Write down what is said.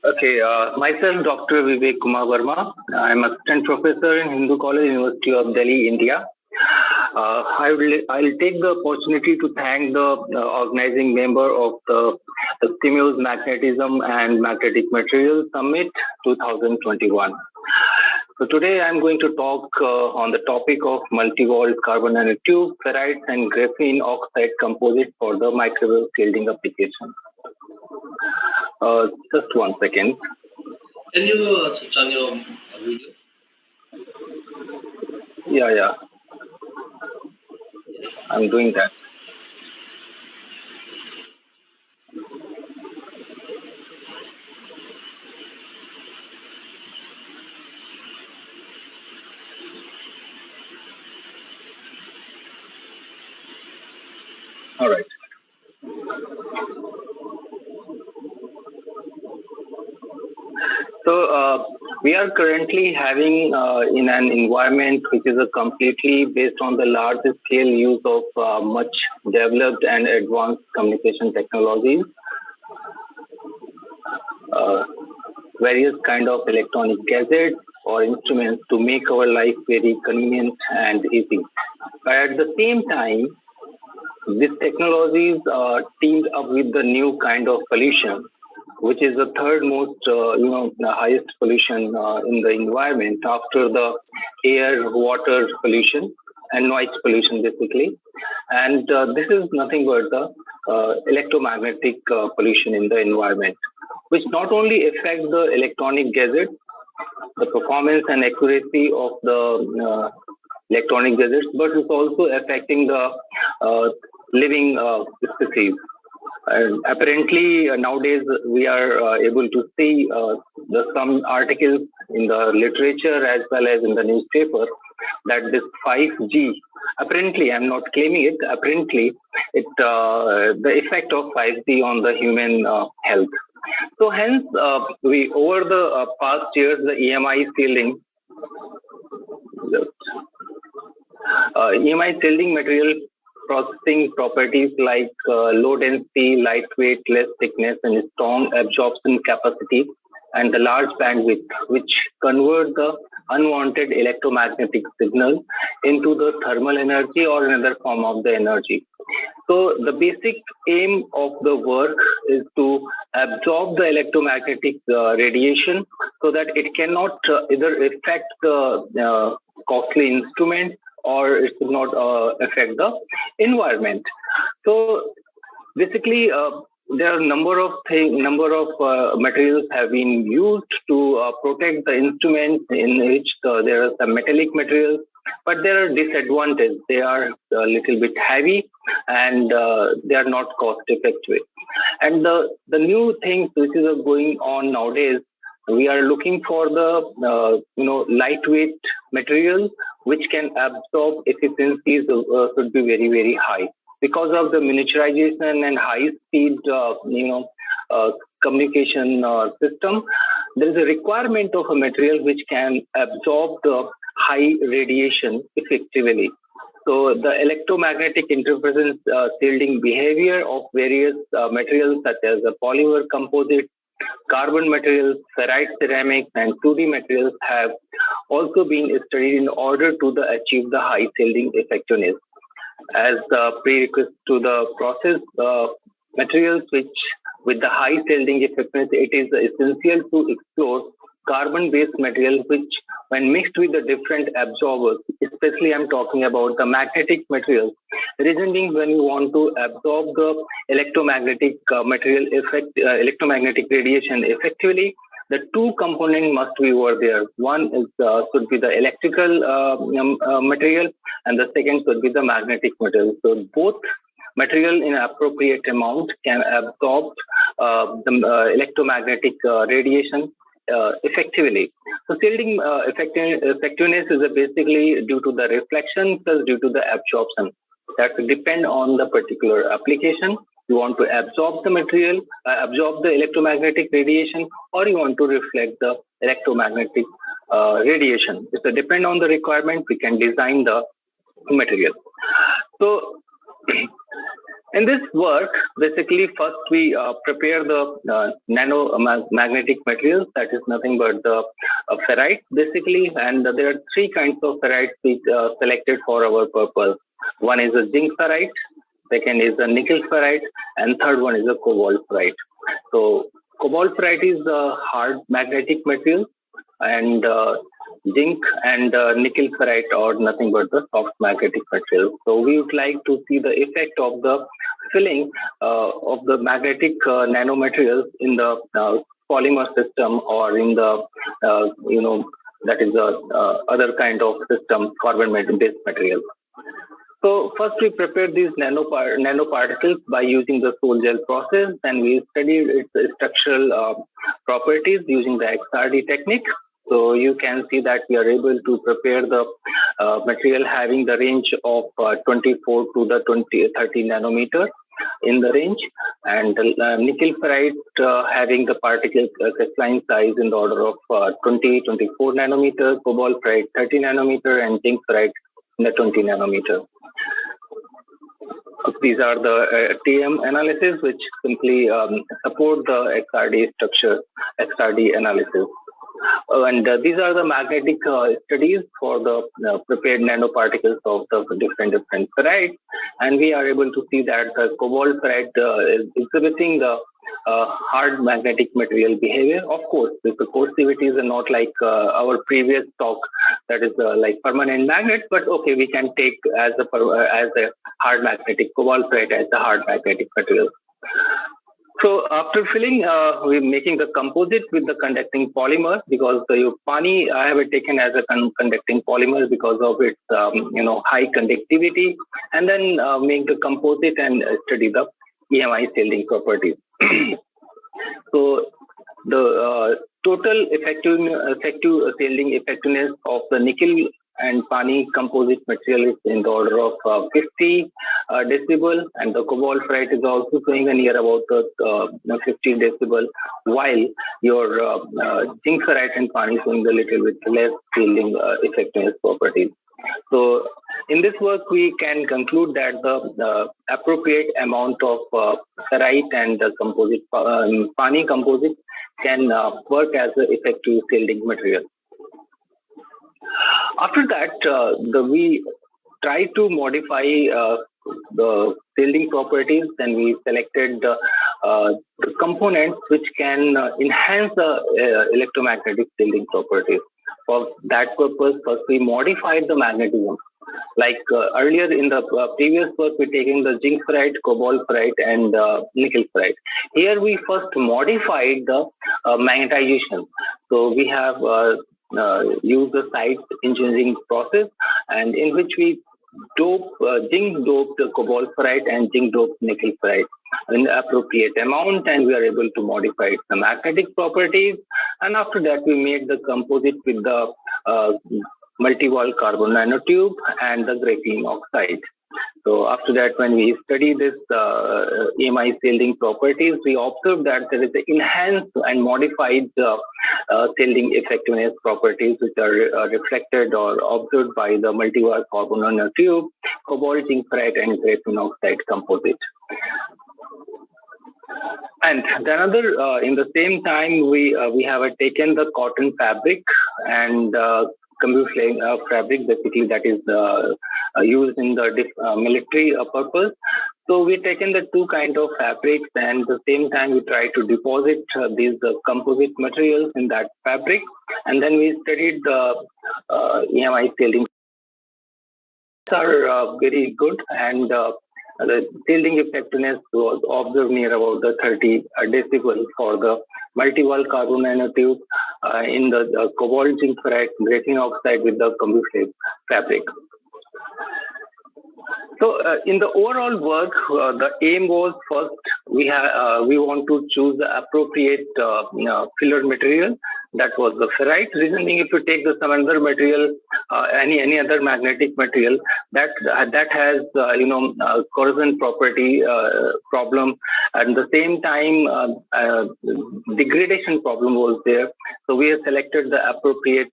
Okay, myself, Dr. Vivek Kumar Verma. I'm assistant professor in Hindu College, University of Delhi, India. I'll take the opportunity to thank the organizing member of the Stimulus Magnetism and Magnetic Materials Summit 2021. So today I'm going to talk on the topic of multi-walled carbon nanotube, ferrites and graphene oxide composite for the microwave shielding application. Just one second. Can you switch on your video? Yeah. Yes. I'm doing that. All right. So we are currently having in an environment which is a completely based on the large scale use of much developed and advanced communication technologies, various kind of electronic gadgets or instruments to make our life very convenient and easy. But at the same time, these technologies teamed up with the new kind of pollution, which is the third most, the highest pollution in the environment after the air, water pollution and noise pollution, basically. And this is nothing but the electromagnetic pollution in the environment, which not only affect the electronic gadgets, the performance and accuracy of the electronic gadgets, but it's also affecting the uh, living species. And apparently, nowadays we are able to see some articles in the literature as well as in the newspaper that this 5G, apparently, I'm not claiming it, apparently, the effect of 5G on the human health. So hence, we over the past years, the EMI shielding, EMI shielding material processing properties like low density, lightweight, less thickness, and strong absorption capacity, and the large bandwidth, which convert the unwanted electromagnetic signal into the thermal energy or another form of the energy. So the basic aim of the work is to absorb the electromagnetic radiation so that it cannot either affect the costly instrument or it should not affect the environment. So basically, there are number of materials have been used to protect the instruments in which there are some metallic materials, but there are disadvantages. They are a little bit heavy and they are not cost effective. And the new things which is going on nowadays, we are looking for the lightweight materials which can absorb efficiencies should be very high because of the miniaturization and high speed communication system. There is a requirement of a material which can absorb the high radiation effectively. So the electromagnetic interference shielding behavior of various materials such as the polymer composite, carbon materials, ferrite ceramics, and 2D materials have also been studied in order to achieve the high shielding effectiveness. As the prerequisite to the process materials which with the high shielding effectiveness, it is essential to explore carbon-based material which when mixed with the different absorbers, especially I'm talking about the magnetic materials, reason being when you want to absorb the electromagnetic material effect, electromagnetic radiation effectively, the two components must be over there. One is should be the electrical material, and the second should be the magnetic material. So both material in appropriate amount can absorb the electromagnetic radiation effectively. So shielding effectiveness is basically due to the reflection plus due to the absorption. That depend on the particular application. You want to absorb the material, absorb the electromagnetic radiation, or you want to reflect the electromagnetic radiation. If it depend on the requirement, we can design the material. So In this work, basically, first we prepare the magnetic materials, that is nothing but the ferrite, basically, and there are three kinds of ferrites we selected for our purpose. One is a zinc ferrite, second is a nickel ferrite, and third one is a cobalt ferrite. So, cobalt ferrite is a hard magnetic material, and zinc and nickel ferrite are nothing but the soft magnetic material. So we would like to see the effect of the filling of the magnetic nanomaterials in the polymer system, or in the that is a other kind of system, carbon based material. So first we prepared these nanoparticles by using the Sol gel process, and we studied its structural properties using the XRD technique. So you can see that we are able to prepare the material having the range of 24 to the 30 nanometer in the range, and nickel ferrite having the particle crystalline size in the order of 24 nanometer, cobalt ferrite 30 nanometer, and zinc ferrite in the 20 nanometer. These are the TM analysis, which simply support the XRD structure, XRD analysis. And these are the magnetic studies for the prepared nanoparticles of the different ferrites. And we are able to see that the cobalt ferrite is exhibiting the hard magnetic material behavior. Of course, the coercivity is not like our previous talk, that is like permanent magnet, but okay, we can take as a hard magnetic cobalt ferrite as a hard magnetic material. So after filling, we're making the composite with the conducting polymer, because the pani I have taken as a conducting polymer because of its high conductivity, and then make the composite and study the EMI shielding properties. So the total effective shielding effectiveness of the nickel and pani composite material is in the order of 50 decibel, and the cobalt ferrite is also showing a near about 50 decibel, while your zinc ferrite and pani showing a little bit less shielding effectiveness properties. So in this work, we can conclude that the appropriate amount of ferrite and the composite pani composite can work as an effective shielding material. After that, we try to modify the shielding properties, and we selected the components which can enhance the electromagnetic shielding properties. For that purpose, first we modified the magnetism. Like earlier in the previous work, we taken the zinc ferrite, cobalt ferrite, and nickel ferrite. Here we first modified the magnetization. So we have used the site engineering process, and in which we zinc doped cobalt ferrite and zinc doped nickel ferrite in the appropriate amount, and we are able to modify the magnetic properties. And after that, we made the composite with the multi-wall carbon nanotube and the graphene oxide. So after that, when we study this EMI shielding properties, we observe that there is an enhanced and modified shielding effectiveness properties, which are reflected or observed by the multi-wall carbon nanotube, cobalt, zinc ferrite, and graphene oxide composite. And another, in the same time, we have taken the cotton fabric and camouflage fabric, basically, that is used in the military purpose. So we've taken the two kind of fabrics, and at the same time we try to deposit these composite materials in that fabric, and then we studied the EMI shielding. These are very good, and the shielding effectiveness was observed near about the 30 decibel for the multi-wall carbon nanotube in the cobalt, zinc ferrite, graphene oxide with the camouflage fabric. So in the overall work, the aim was first we want to choose the appropriate filler material. That was the ferrite. Reasoning, if you take some other material, any other magnetic material that has corrosion property problem, at the same time degradation problem was there. So we have selected the appropriate